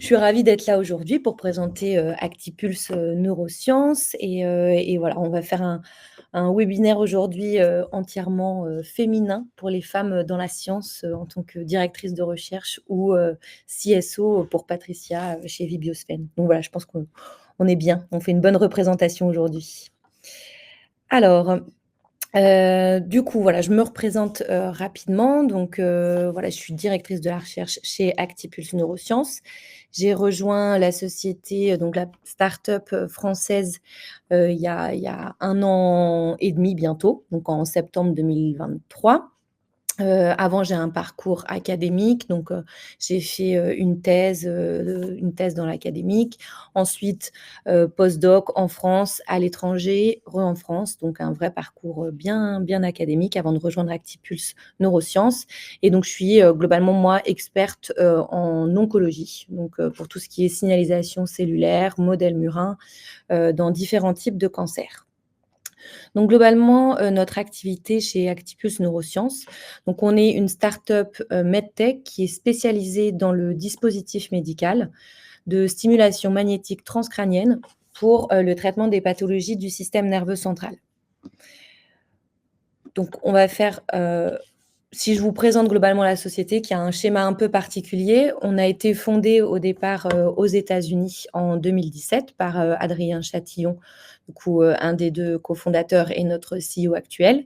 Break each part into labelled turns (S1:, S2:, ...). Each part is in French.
S1: Je suis ravie d'être là aujourd'hui pour présenter, Actipulse, Neurosciences et voilà, on va faire un webinaire aujourd'hui, entièrement, féminin pour les femmes, dans la science, en tant que directrice de recherche ou, CSO pour Patricia, chez Vibiosfen. Donc voilà, je pense qu'on est bien, on fait une bonne représentation aujourd'hui. Alors, du coup, voilà, je me représente, rapidement. Donc, voilà, je suis directrice de la recherche chez Actipulse Neurosciences. J'ai rejoint la société, donc la start-up, française, il y a 1 an et demi bientôt, donc en septembre 2023. Avant, j'ai un parcours académique, donc j'ai fait, une thèse dans l'académique. Ensuite, postdoc en France, à l'étranger, en France, donc un vrai parcours, bien académique avant de rejoindre Actipulse Neurosciences. Et donc je suis, globalement, moi, experte, en oncologie, donc pour tout ce qui est signalisation cellulaire, modèle murin, dans différents types de cancers. Donc globalement, notre activité chez Actipulse Neurosciences, donc on est une start-up, medtech qui est spécialisée dans le dispositif médical de stimulation magnétique transcrânienne pour, le traitement des pathologies du système nerveux central. Donc on va faire, si je vous présente globalement la société qui a un schéma un peu particulier, on a été fondé au départ, aux États-Unis en 2017 par, Adrien Chatillon, du coup, un des 2 cofondateurs et notre CEO actuel.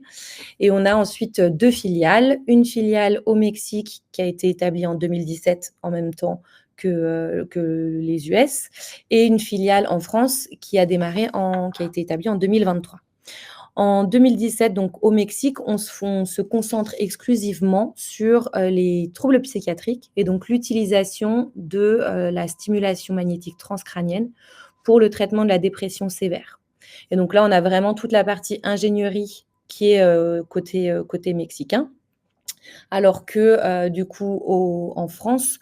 S1: Et on a ensuite 2 filiales. Une filiale au Mexique qui a été établie en 2017 en même temps que les US, et une filiale en France qui a été établie en 2023. En 2017, donc au Mexique, on se concentre exclusivement sur, les troubles psychiatriques et donc l'utilisation de, la stimulation magnétique transcrânienne pour le traitement de la dépression sévère. Et donc là, on a vraiment toute la partie ingénierie qui est, côté mexicain. Alors que, du coup, en France,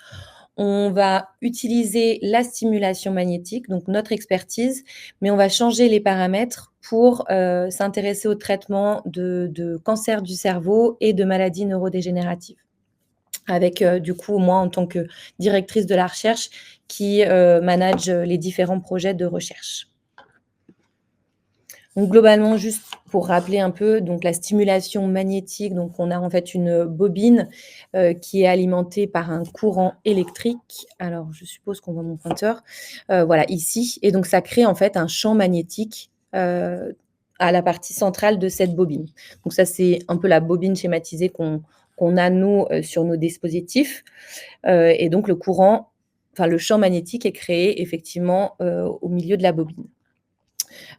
S1: on va utiliser la stimulation magnétique, donc notre expertise, mais on va changer les paramètres pour, s'intéresser au traitement de cancer du cerveau et de maladies neurodégénératives. Avec, du coup, moi, en tant que directrice de la recherche qui, manage, les différents projets de recherche. Donc globalement, juste pour rappeler un peu, donc la stimulation magnétique, donc on a en fait une bobine, qui est alimentée par un courant électrique. Alors je suppose qu'on voit mon pointeur, voilà ici, et donc ça crée en fait un champ magnétique, à la partie centrale de cette bobine. Donc ça, c'est un peu la bobine schématisée qu'on a nous, sur nos dispositifs, et donc le champ magnétique est créé effectivement, au milieu de la bobine.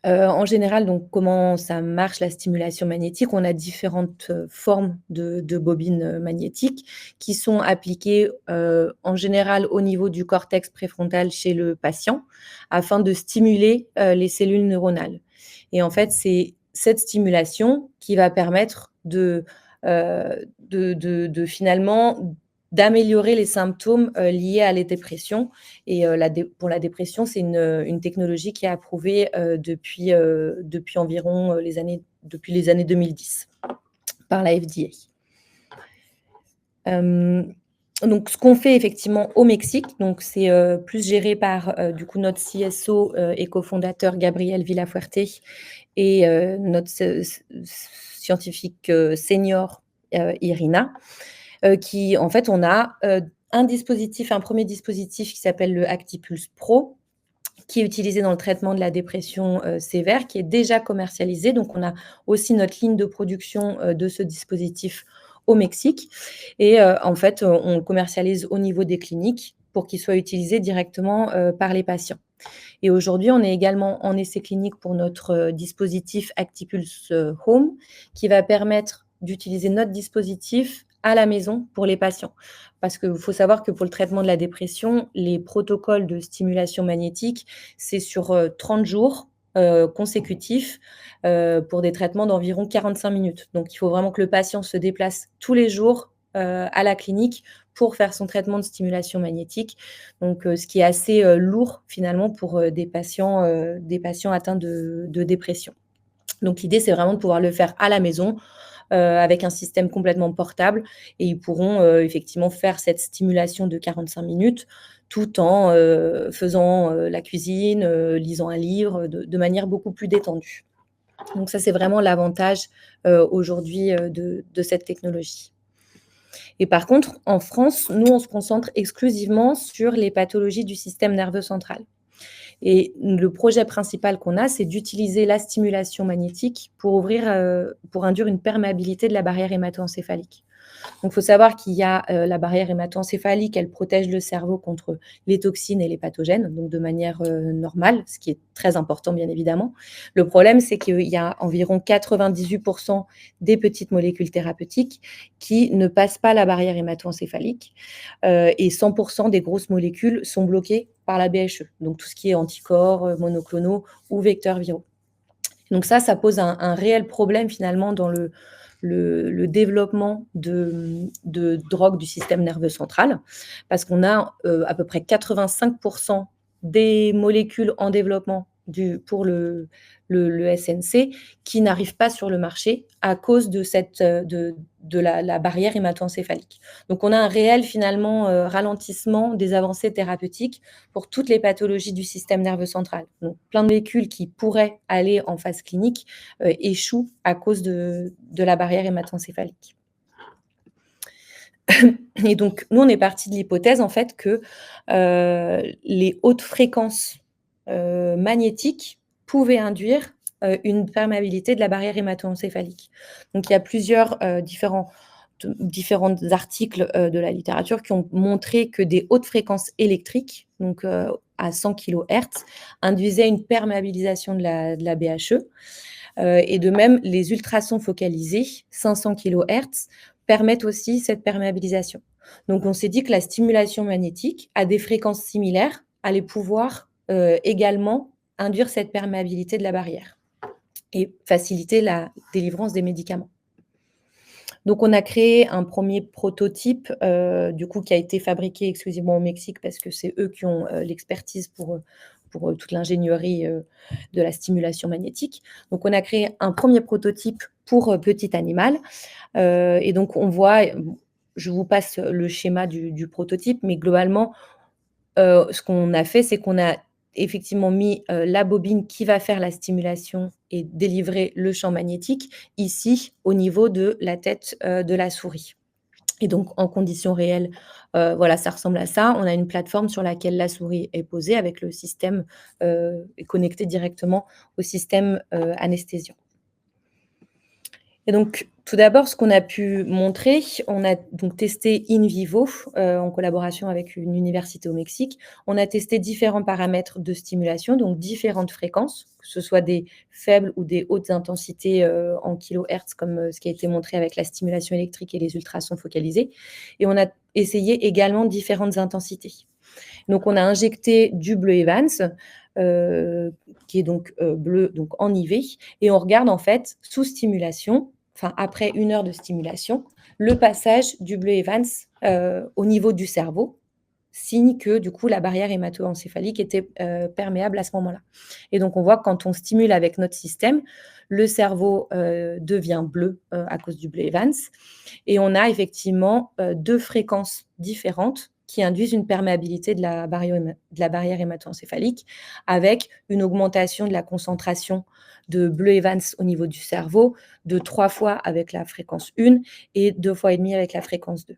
S1: En général, donc comment ça marche la stimulation magnétique? On a différentes, formes de bobines, magnétiques qui sont appliquées, en général au niveau du cortex préfrontal chez le patient, afin de stimuler, les cellules neuronales. Et en fait, c'est cette stimulation qui va permettre finalement d'améliorer les symptômes, liés à la dépression. Et pour la dépression, c'est une technologie qui est approuvée, depuis environ, depuis les années 2010 par la FDA. Donc ce qu'on fait effectivement au Mexique, donc c'est, plus géré par, du coup notre CSO, et cofondateur Gabriel Villafuerte, et notre scientifique, senior, Irina, qui en fait on a, un premier dispositif qui s'appelle le Actipulse Pro, qui est utilisé dans le traitement de la dépression, sévère, qui est déjà commercialisé. Donc on a aussi notre ligne de production, de ce dispositif au Mexique, et en fait, on le commercialise au niveau des cliniques pour qu'il soit utilisé directement, par les patients. Et aujourd'hui, on est également en essai clinique pour notre, dispositif Actipulse, Home, qui va permettre d'utiliser notre dispositif à la maison pour les patients. Parce qu'il faut savoir que pour le traitement de la dépression, les protocoles de stimulation magnétique, c'est sur, 30 jours, consécutifs, pour des traitements d'environ 45 minutes. Donc il faut vraiment que le patient se déplace tous les jours, à la clinique pour faire son traitement de stimulation magnétique. Donc ce qui est assez, lourd finalement pour, des patients atteints de dépression. Donc l'idée, c'est vraiment de pouvoir le faire à la maison, avec un système complètement portable et ils pourront, effectivement faire cette stimulation de 45 minutes tout en, faisant, la cuisine, lisant un livre, de manière beaucoup plus détendue. Donc ça, c'est vraiment l'avantage, aujourd'hui, de cette technologie. Et par contre, en France, nous, on se concentre exclusivement sur les pathologies du système nerveux central. Et le projet principal qu'on a, c'est d'utiliser la stimulation magnétique pour induire une perméabilité de la barrière hémato-encéphalique. Donc, il faut savoir qu'il y a la barrière hémato-encéphalique, elle protège le cerveau contre les toxines et les pathogènes, donc de manière normale, ce qui est très important, bien évidemment. Le problème, c'est qu'il y a environ 98% des petites molécules thérapeutiques qui ne passent pas la barrière hémato-encéphalique et 100% des grosses molécules sont bloquées par la BHE, donc tout ce qui est anticorps, monoclonaux ou vecteurs viraux. Donc ça pose un réel problème finalement dans le développement de drogues du système nerveux central, parce qu'on a à peu près 85% des molécules en développement pour le SNC qui n'arrivent pas sur le marché à cause de, la barrière hémato-encéphalique. Donc on a un réel finalement ralentissement des avancées thérapeutiques pour toutes les pathologies du système nerveux central. Donc plein de molécules qui pourraient aller en phase clinique échouent à cause de la barrière hémato-encéphalique. Et donc, nous, on est parti de l'hypothèse, en fait, que les hautes fréquences magnétiques pouvaient induire une perméabilité de la barrière hémato-encéphalique. Donc, il y a plusieurs différents articles de la littérature qui ont montré que des hautes fréquences électriques, donc à 100 kHz, induisaient une perméabilisation de la BHE. Et de même, les ultrasons focalisés, 500 kHz, permettent aussi cette perméabilisation. Donc, on s'est dit que la stimulation magnétique, à des fréquences similaires, allait pouvoir également induire cette perméabilité de la barrière et faciliter la délivrance des médicaments. Donc, on a créé un premier prototype, du coup, qui a été fabriqué exclusivement au Mexique parce que c'est eux qui ont l'expertise pour toute l'ingénierie de la stimulation magnétique. Donc, on a créé un premier prototype pour petit animal. Et donc, on voit, je vous passe le schéma du prototype, mais globalement, ce qu'on a fait, c'est qu'on a effectivement mis la bobine qui va faire la stimulation et délivrer le champ magnétique ici au niveau de la tête de la souris. Et donc en conditions réelles, voilà, ça ressemble à ça. On a une plateforme sur laquelle la souris est posée avec le système connecté directement au système anesthésiant. Et donc, tout d'abord, ce qu'on a pu montrer, on a donc testé in vivo, en collaboration avec une université au Mexique. On a testé différents paramètres de stimulation, donc différentes fréquences, que ce soit des faibles ou des hautes intensités en kilohertz, comme ce qui a été montré avec la stimulation électrique et les ultrasons focalisés. Et on a essayé également différentes intensités. Donc, on a injecté du bleu Evans, qui est donc bleu donc en IV, et on regarde en fait sous stimulation, enfin après 1 heure de stimulation, le passage du bleu Evans au niveau du cerveau, signe que du coup la barrière hémato-encéphalique était perméable à ce moment-là. Et donc on voit que quand on stimule avec notre système, le cerveau devient bleu à cause du bleu Evans, et on a effectivement 2 fréquences différentes qui induisent une perméabilité de la barrière hémato-encéphalique, avec une augmentation de la concentration de bleu Evans au niveau du cerveau de 3 fois avec la fréquence 1 et 2 fois et demi avec la fréquence 2.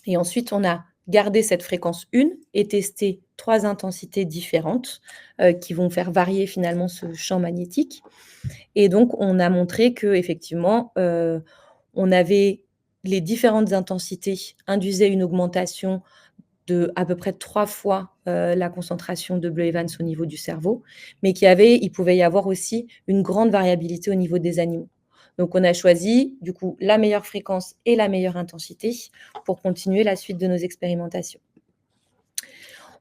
S1: Et ensuite, on a gardé cette fréquence 1 et testé 3 intensités différentes qui vont faire varier finalement ce champ magnétique. Et donc, on a montré qu'effectivement, on avait les différentes intensités induisaient une augmentation de à peu près 3 fois la concentration de bleu Evans au niveau du cerveau, mais il pouvait y avoir aussi une grande variabilité au niveau des animaux. Donc on a choisi du coup la meilleure fréquence et la meilleure intensité pour continuer la suite de nos expérimentations.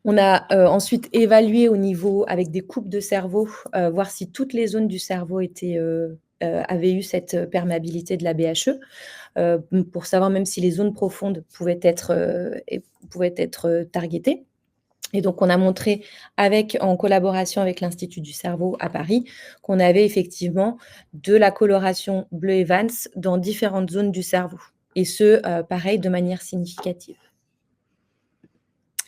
S1: On a ensuite évalué au niveau avec des coupes de cerveau, voir si toutes les zones du cerveau avaient eu cette perméabilité de la BHE, pour savoir même si les zones profondes pouvaient être targetées. Et donc, on a montré en collaboration avec l'Institut du cerveau à Paris, qu'on avait effectivement de la coloration bleu Evans dans différentes zones du cerveau et ce, pareil de manière significative.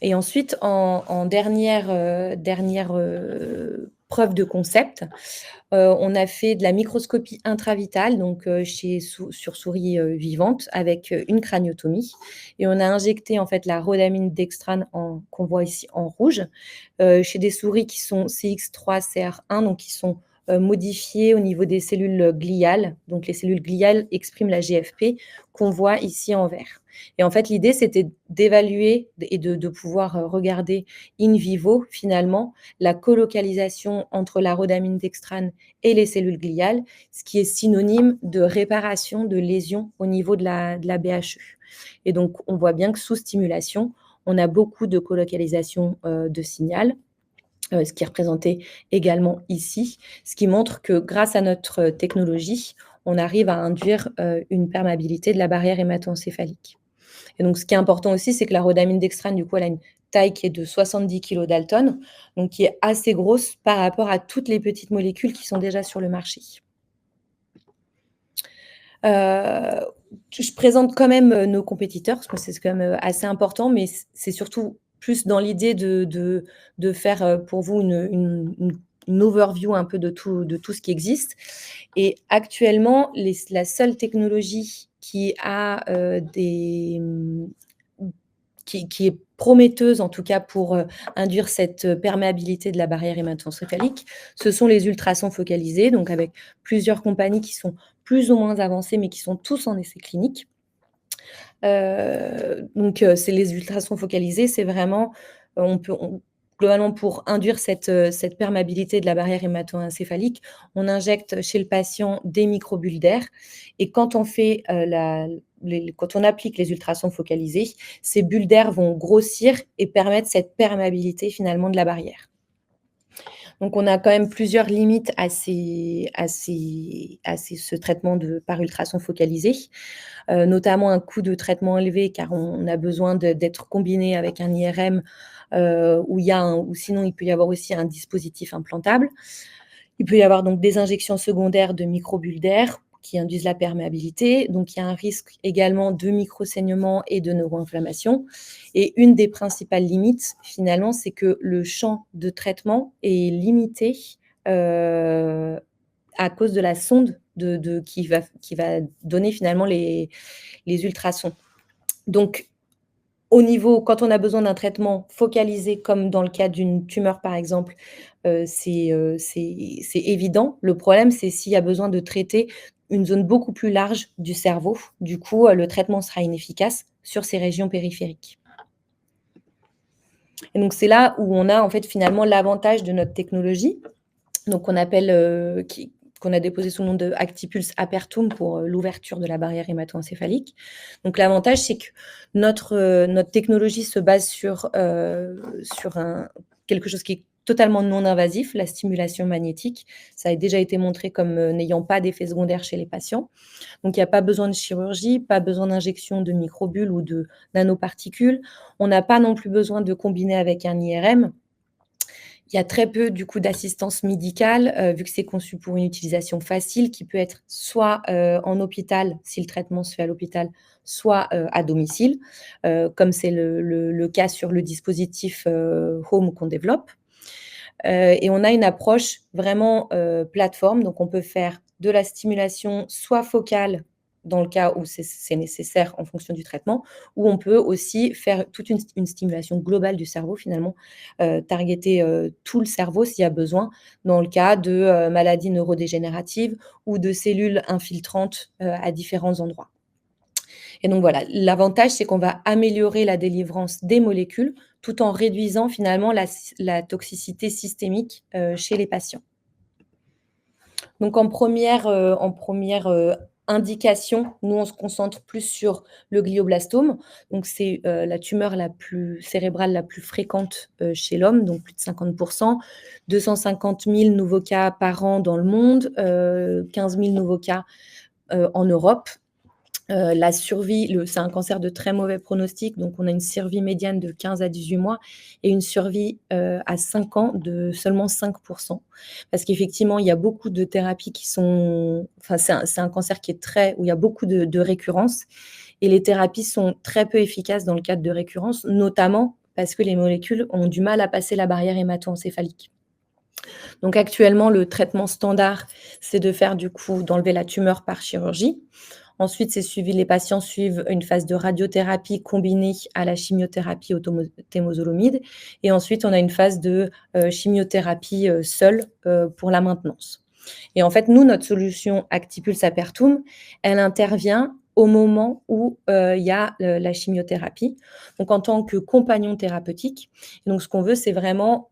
S1: Et ensuite en dernière preuve de concept, on a fait de la microscopie intravitale, donc sur souris vivante avec une craniotomie et on a injecté en fait la rhodamine dextrane qu'on voit ici en rouge chez des souris qui sont CX3CR1, donc qui sont modifiées au niveau des cellules gliales. Donc les cellules gliales expriment la GFP qu'on voit ici en vert. Et en fait, l'idée, c'était d'évaluer et de pouvoir regarder in vivo, finalement, la colocalisation entre la rhodamine dextrane et les cellules gliales, ce qui est synonyme de réparation de lésions au niveau de la BHE. Et donc, on voit bien que sous stimulation, on a beaucoup de colocalisation de signal, ce qui est représenté également ici, ce qui montre que grâce à notre technologie, on arrive à induire une perméabilité de la barrière hémato-encéphalique. Et donc, ce qui est important aussi, c'est que la rhodamine dextrane, du coup, elle a une taille qui est de 70 kilodalton, donc qui est assez grosse par rapport à toutes les petites molécules qui sont déjà sur le marché. Je présente quand même nos compétiteurs, parce que c'est quand même assez important, mais c'est surtout plus dans l'idée de faire pour vous une overview un peu de tout ce qui existe. Et actuellement, la seule technologie qui est prometteuse, en tout cas pour induire cette perméabilité de la barrière hémato-encéphalique, ce sont les ultrasons focalisés, donc avec plusieurs compagnies qui sont plus ou moins avancées, mais qui sont tous en essai clinique. C'est les ultrasons focalisés, c'est vraiment, globalement, pour induire cette perméabilité de la barrière hémato-encéphalique, on injecte chez le patient des microbules d'air et quand on fait quand on applique les ultrasons focalisés, ces bulles d'air vont grossir et permettre cette perméabilité finalement de la barrière. Donc, on a quand même plusieurs limites à ce traitement par ultrasons focalisés, notamment un coût de traitement élevé car on a besoin d'être combiné avec un IRM ou sinon il peut y avoir aussi un dispositif implantable. Il peut y avoir donc des injections secondaires de microbules d'air qui induisent la perméabilité. Donc, il y a un risque également de microsaignement et de neuroinflammation. Et une des principales limites, finalement, c'est que le champ de traitement est limité à cause de la sonde qui va donner finalement les ultrasons. Donc, quand on a besoin d'un traitement focalisé, comme dans le cas d'une tumeur, par exemple, c'est évident. Le problème, c'est s'il y a besoin de traiter une zone beaucoup plus large du cerveau. Du coup, le traitement sera inefficace sur ces régions périphériques. Et donc, c'est là où on a en fait finalement l'avantage de notre technologie, donc qu'on a déposé sous le nom de Actipulse Apertum pour l'ouverture de la barrière hémato-encéphalique. Donc l'avantage, c'est que notre technologie se base sur quelque chose qui est totalement non invasif, la stimulation magnétique. Ça a déjà été montré comme n'ayant pas d'effet secondaire chez les patients. Donc il n'y a pas besoin de chirurgie, pas besoin d'injection de microbules ou de nanoparticules. On n'a pas non plus besoin de combiner avec un IRM. Il y a très peu du coup d'assistance médicale, vu que c'est conçu pour une utilisation facile qui peut être soit en hôpital, si le traitement se fait à l'hôpital, soit à domicile, comme c'est le cas sur le dispositif Home qu'on développe. Et on a une approche vraiment plateforme, donc on peut faire de la stimulation soit focale, dans le cas où c'est nécessaire en fonction du traitement, ou on peut aussi faire toute une stimulation globale du cerveau finalement, targeter tout le cerveau s'il y a besoin, dans le cas de maladies neurodégénératives ou de cellules infiltrantes à différents endroits. Et donc voilà, l'avantage, c'est qu'on va améliorer la délivrance des molécules tout en réduisant finalement la toxicité systémique chez les patients. Donc en première indication, nous, on se concentre plus sur le glioblastome. Donc c'est la tumeur cérébrale la plus fréquente chez l'homme, donc plus de 50%, 250 000 nouveaux cas par an dans le monde, 15 000 nouveaux cas en Europe. La survie, c'est un cancer de très mauvais pronostic, donc on a une survie médiane de 15 à 18 mois et une survie, à 5 ans de seulement 5. Parce qu'effectivement, il y a beaucoup de thérapies qui sont enfin, c'est un cancer qui est où il y a beaucoup de récurrence et les thérapies sont très peu efficaces dans le cadre de récurrence, notamment parce que les molécules ont du mal à passer la barrière hémato-encéphalique. Donc actuellement, le traitement standard, c'est de faire du coup d'enlever la tumeur par chirurgie. Ensuite, les patients suivent une phase de radiothérapie combinée à la chimiothérapie au temozolomide et ensuite on a une phase de, chimiothérapie, seule, pour la maintenance. Et en fait, nous, notre solution Actipulse Apertum, elle intervient au moment où, il y a, la chimiothérapie, donc en tant que compagnon thérapeutique. Donc ce qu'on veut, c'est vraiment,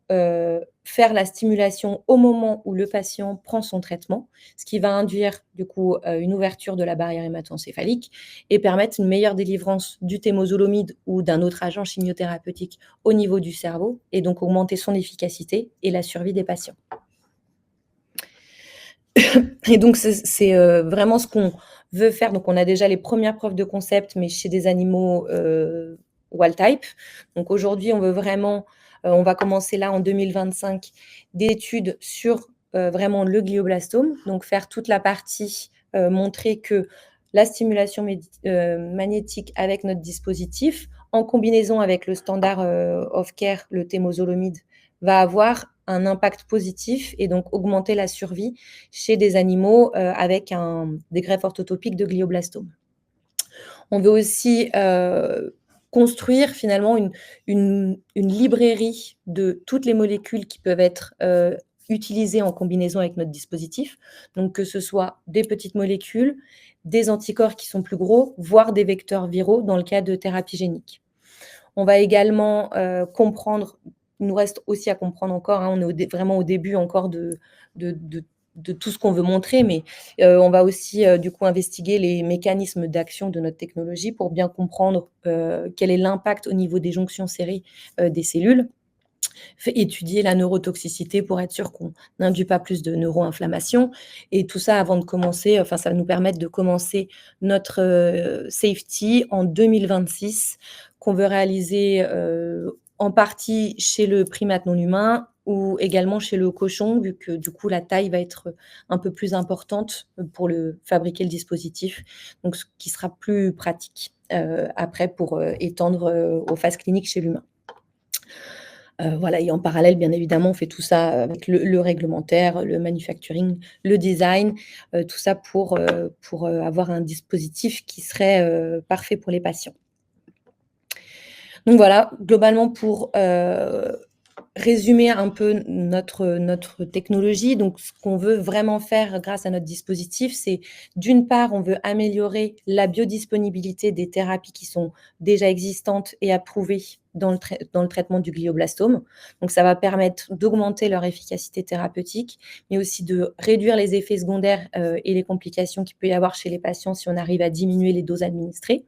S1: faire la stimulation au moment où le patient prend son traitement, ce qui va induire du coup, une ouverture de la barrière hémato-encéphalique et permettre une meilleure délivrance du temozolomide ou d'un autre agent chimiothérapeutique au niveau du cerveau et donc augmenter son efficacité et la survie des patients. Et donc vraiment ce qu'on veut faire. Donc on a déjà les premières preuves de concept, mais chez des animaux, wild type. Donc aujourd'hui, on veut vraiment, on va commencer là en 2025 des études sur, vraiment le glioblastome. Donc faire toute la partie, montrer que la stimulation magnétique avec notre dispositif, en combinaison avec le standard, of care, le temozolomide, va avoir un impact positif et donc augmenter la survie chez des animaux, avec des greffes orthotopiques de glioblastome. On veut aussi, construire finalement une librairie de toutes les molécules qui peuvent être, utilisées en combinaison avec notre dispositif. Donc que ce soit des petites molécules, des anticorps qui sont plus gros, voire des vecteurs viraux dans le cas de thérapie génique. On va également, comprendre. Il nous reste aussi à comprendre encore, hein, on est vraiment au début encore de de de tout ce qu'on veut montrer, mais on va aussi, du coup, investiguer les mécanismes d'action de notre technologie pour bien comprendre, quel est l'impact au niveau des jonctions serrées, des cellules. Étudier la neurotoxicité pour être sûr qu'on n'induit pas plus de neuroinflammation et tout ça avant de commencer, enfin, ça va nous permettre de commencer notre, safety en 2026 qu'on veut réaliser, en partie chez le primate non humain ou également chez le cochon, vu que du coup la taille va être un peu plus importante, pour fabriquer le dispositif, donc ce qui sera plus pratique, après pour, étendre, aux phases cliniques chez l'humain. Voilà et en parallèle, bien évidemment, on fait tout ça avec le réglementaire, le manufacturing, le design, tout ça pour avoir un dispositif qui serait, parfait pour les patients. Donc voilà, globalement pour, résumer un peu notre technologie. Donc ce qu'on veut vraiment faire grâce à notre dispositif, c'est d'une part, on veut améliorer la biodisponibilité des thérapies qui sont déjà existantes et approuvées dans le traitement du glioblastome. Donc ça va permettre d'augmenter leur efficacité thérapeutique, mais aussi de réduire les effets secondaires, et les complications qu'il peut y avoir chez les patients si on arrive à diminuer les doses administrées.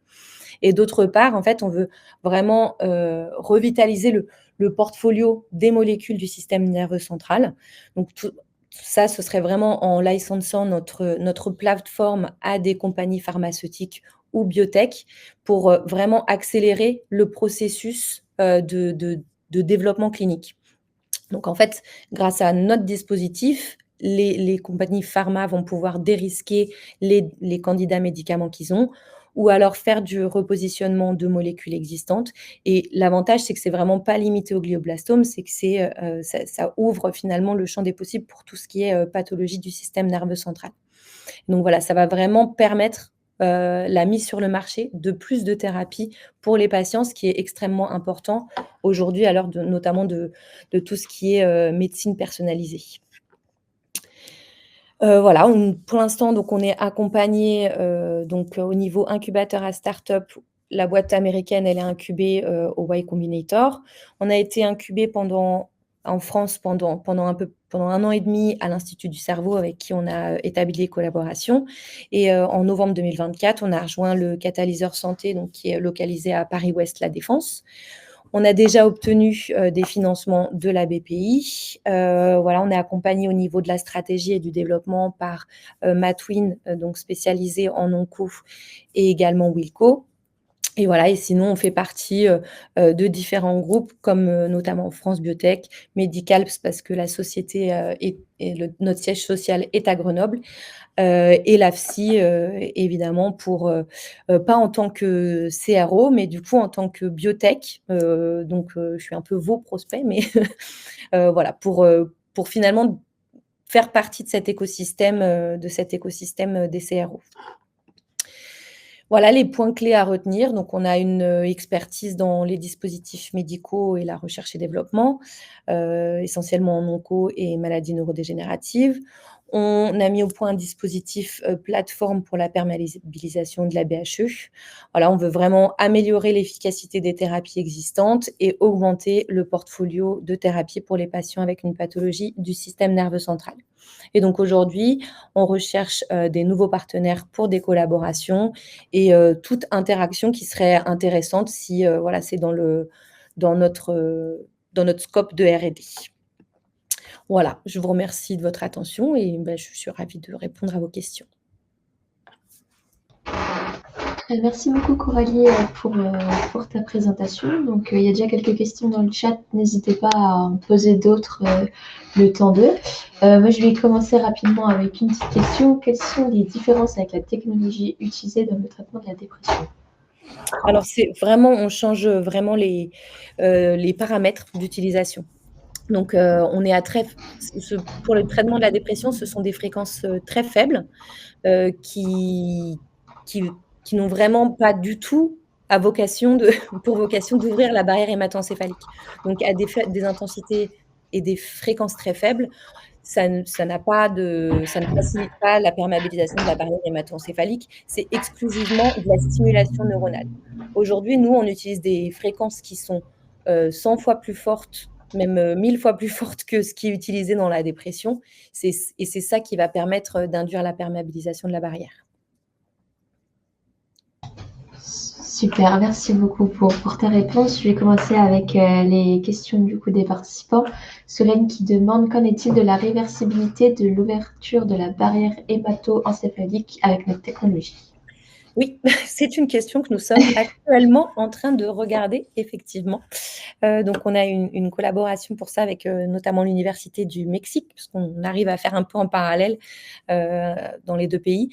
S1: Et d'autre part, en fait, on veut vraiment, revitaliser le portfolio des molécules du système nerveux central. Donc tout ça, ce serait vraiment en licençant notre plateforme à des compagnies pharmaceutiques ou biotech pour, vraiment accélérer le processus, de développement clinique. Donc en fait, grâce à notre dispositif, les compagnies pharma vont pouvoir dérisquer les candidats médicaments qu'ils ont ou alors faire du repositionnement de molécules existantes et l'avantage, c'est que c'est vraiment pas limité au glioblastome, c'est que ça ouvre finalement le champ des possibles pour tout ce qui est, pathologie du système nerveux central. Donc voilà, ça va vraiment permettre, la mise sur le marché de plus de thérapies pour les patients, ce qui est extrêmement important aujourd'hui à l'heure notamment de tout ce qui est, médecine personnalisée. Voilà, pour l'instant, donc on est accompagné, donc au niveau incubateur à start-up, la boîte américaine, elle est incubée, au Y Combinator. On a été incubé en France pendant 1 an et demi à l'Institut du cerveau avec qui on a, établi des collaborations et en novembre 2024, on a rejoint le Catalyseur Santé, donc qui est localisé à Paris-Ouest La Défense. On a déjà obtenu des financements de la BPI. Voilà, on est accompagné au niveau de la stratégie et du développement par Matwin, donc spécialisé en onco, et également Wilco. Et voilà, et sinon, on fait partie de différents groupes, comme notamment France Biotech, Medicalps, parce que la société notre siège social est à Grenoble, et l'AFSI, évidemment, pas en tant que CRO, mais du coup en tant que biotech. Donc, je suis un peu vos prospects, mais voilà, pour finalement faire partie de cet écosystème, des CRO. Voilà les points clés à retenir. Donc, on a une expertise dans les dispositifs médicaux et la recherche et développement, essentiellement en onco et maladies neurodégénératives. On a mis au point un dispositif plateforme pour la perméabilisation de la BHE. Voilà, on veut vraiment améliorer l'efficacité des thérapies existantes et augmenter le portfolio de thérapies pour les patients avec une pathologie du système nerveux central. Et donc aujourd'hui, on recherche des nouveaux partenaires pour des collaborations et toute interaction qui serait intéressante si voilà, c'est dans notre scope de R&D. Voilà, je vous remercie de votre attention et je suis ravie de répondre à vos questions.
S2: Merci beaucoup Coralie pour ta présentation. Donc il y a déjà quelques questions dans le chat, n'hésitez pas à en poser d'autres le temps d'eux. Moi je vais commencer rapidement avec une petite question. Quelles sont les différences avec la technologie utilisée dans le traitement de la dépression?
S1: Alors on change vraiment les paramètres d'utilisation. Donc on est pour le traitement de la dépression, ce sont des fréquences très faibles qui n'ont vraiment pas du tout pour vocation d'ouvrir la barrière hémato-encéphalique. Donc à des intensités et des fréquences très faibles, ça ne facilite pas la perméabilisation de la barrière hémato-encéphalique, c'est exclusivement de la stimulation neuronale. Aujourd'hui, nous, on utilise des fréquences qui sont 100 fois plus fortes, même 1000 fois plus fortes que ce qui est utilisé dans la dépression. C'est ça qui va permettre d'induire la perméabilisation de la barrière.
S2: Super, merci beaucoup pour ta réponse. Je vais commencer avec les questions du coup des participants. Solène qui demande: qu'en est-il de la réversibilité de l'ouverture de la barrière hémato-encéphalique avec notre technologie?
S1: Oui, c'est une question que nous sommes actuellement en train de regarder, effectivement. Donc on a une collaboration pour ça avec notamment l'université du Mexique, parce qu'on arrive à faire un peu en parallèle dans les deux pays.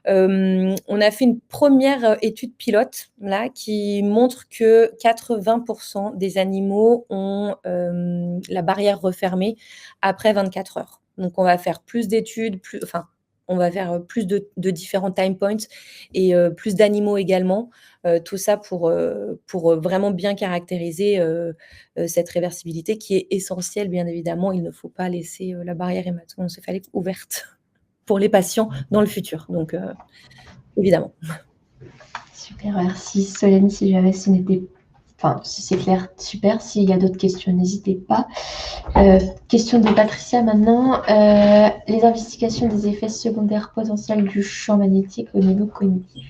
S1: On a fait une première étude pilote là qui montre que 80% des animaux ont la barrière refermée après 24 heures. Donc on va faire plus d'études, on va faire plus de différents time points et plus d'animaux également. Tout ça pour vraiment bien caractériser cette réversibilité qui est essentielle, bien évidemment. Il ne faut pas laisser la barrière hémato-encéphalique ouverte pour les patients dans le futur. Donc, évidemment.
S2: Super, merci Solène. Si c'est clair, super. S'il y a d'autres questions, n'hésitez pas. Question de Patricia maintenant. Les investigations des effets secondaires potentiels du champ magnétique au niveau cognitif.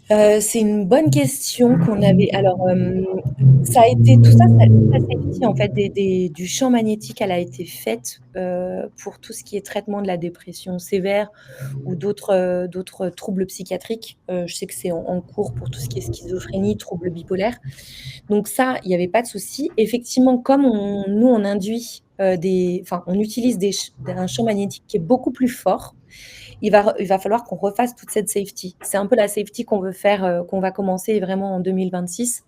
S1: C'est une bonne question qu'on avait. Alors, ça a été toute la safety en fait du champ magnétique, elle a été faite pour tout ce qui est traitement de la dépression sévère ou d'autres troubles psychiatriques. Je sais que c'est en cours pour tout ce qui est schizophrénie, troubles bipolaires. Donc ça, il n'y avait pas de souci. Effectivement, comme on induit on utilise un champ magnétique qui est beaucoup plus fort, il va falloir qu'on refasse toute cette safety. C'est un peu la safety qu'on veut faire, qu'on va commencer vraiment en 2026,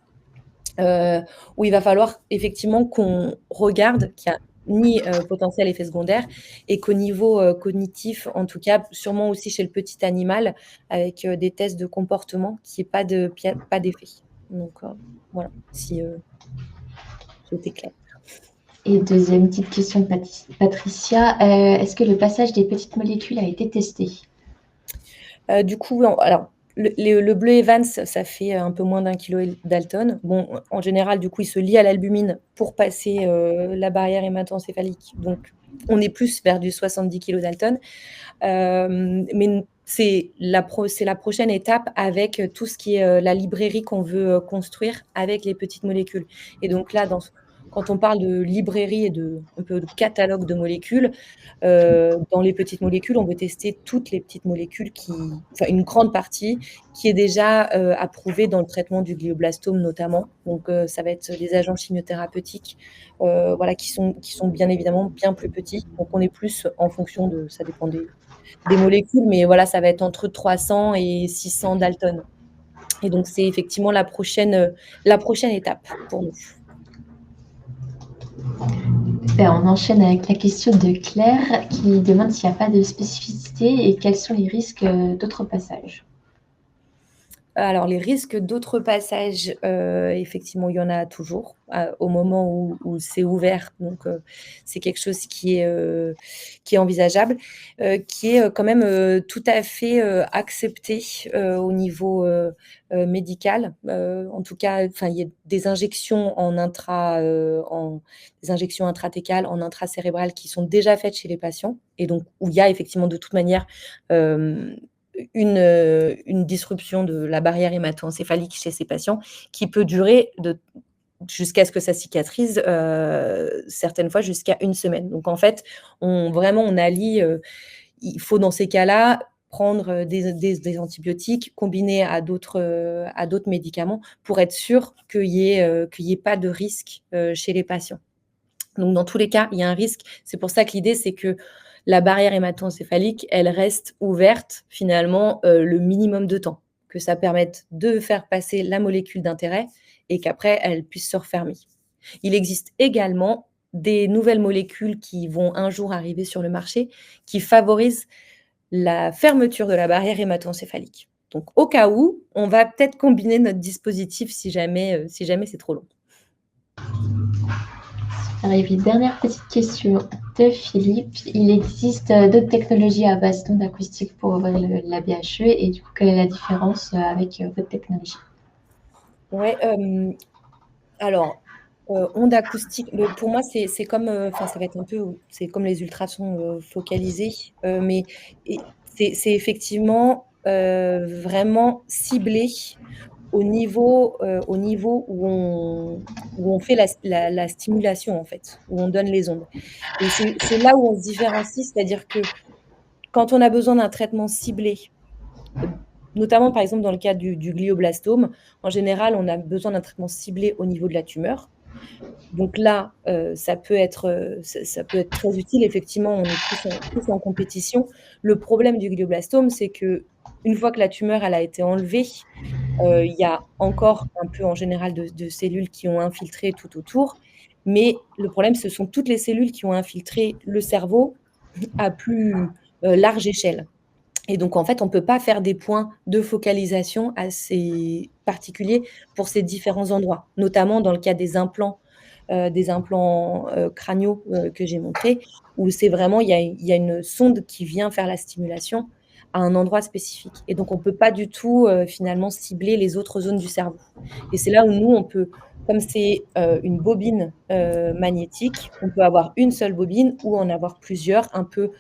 S1: où il va falloir effectivement qu'on regarde qu'il n'y a ni potentiel effet secondaire et qu'au niveau cognitif, en tout cas, sûrement aussi chez le petit animal, avec des tests de comportement, qu'il n'y ait pas d'effet. Donc voilà, si c'était clair.
S2: Et deuxième petite question de Patricia, est-ce que le passage des petites molécules a été testé?
S1: Du coup, alors le bleu Evans, ça fait un peu moins d'1 kilo Dalton. Bon, en général, du coup, il se lie à l'albumine pour passer la barrière hémato-encéphalique. Donc, on est plus vers du 70 kilo Dalton. Mais c'est la prochaine étape avec tout ce qui est la librairie qu'on veut construire avec les petites molécules. Et donc là, quand on parle de librairie et un peu de catalogue de molécules, dans les petites molécules, on veut tester toutes les petites molécules enfin une grande partie qui est déjà approuvée dans le traitement du glioblastome notamment. Donc ça va être des agents chimiothérapeutiques, voilà, qui sont bien évidemment bien plus petits. Donc on est plus en fonction ça dépend des molécules, mais voilà, ça va être entre 300 et 600 Dalton. Et donc c'est effectivement la prochaine étape pour nous.
S2: On enchaîne avec la question de Claire qui demande s'il n'y a pas de spécificité et quels sont les risques d'autres passages.
S1: Alors les risques d'autres passages, effectivement, il y en a toujours, au moment où c'est ouvert. Donc c'est quelque chose qui est envisageable, qui est quand même tout à fait accepté au niveau médical. En tout cas, il y a des injections des injections intrathecales, en intracérébrales qui sont déjà faites chez les patients et donc où il y a effectivement de toute manière une disruption de la barrière hémato-encéphalique chez ces patients qui peut durer jusqu'à ce que ça cicatrise, certaines fois jusqu'à 1 semaine. Donc en fait, on allie, il faut dans ces cas-là prendre des antibiotiques combinés à d'autres médicaments pour être sûr qu'il y ait pas de risque chez les patients. Donc dans tous les cas, il y a un risque. C'est pour ça que l'idée, c'est que la barrière hémato-encéphalique, elle reste ouverte finalement le minimum de temps, que ça permette de faire passer la molécule d'intérêt et qu'après, elle puisse se refermer. Il existe également des nouvelles molécules qui vont un jour arriver sur le marché qui favorisent la fermeture de la barrière hémato-encéphalique. Donc au cas où, on va peut-être combiner notre dispositif si jamais c'est trop long.
S2: Arrive une dernière petite question de Philippe. Il existe d'autres technologies à base d'ondes acoustiques pour la BHE et du coup, quelle est la différence avec votre technologie?
S1: Ouais, alors, ondes acoustiques, pour moi, c'est comme, ça va être un peu, c'est comme les ultrasons focalisés, mais c'est effectivement vraiment ciblé au niveau où on fait la stimulation, en fait, où on donne les ondes. Et c'est là où on se différencie, c'est-à-dire que quand on a besoin d'un traitement ciblé, notamment, par exemple, dans le cas du glioblastome, en général, on a besoin d'un traitement ciblé au niveau de la tumeur. Donc là, ça peut être très utile. Effectivement, on est plus en compétition. Le problème du glioblastome, c'est qu'une fois que la tumeur, elle a été enlevée, il y a encore un peu, en général, de cellules qui ont infiltré tout autour. Mais le problème, ce sont toutes les cellules qui ont infiltré le cerveau à plus large échelle. Et donc, en fait, on ne peut pas faire des points de focalisation assez particuliers pour ces différents endroits, notamment dans le cas des implants crâniaux que j'ai montrés, où c'est vraiment, il y a une sonde qui vient faire la stimulation à un endroit spécifique. Et donc, on ne peut pas du tout finalement cibler les autres zones du cerveau. Et c'est là où nous, on peut, comme c'est une bobine magnétique, on peut avoir une seule bobine ou en avoir plusieurs, un peu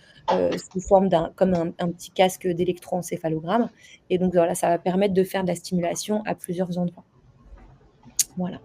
S1: sous forme comme un petit casque d'électroencéphalogramme. Et donc voilà, ça va permettre de faire de la stimulation à plusieurs endroits. Voilà.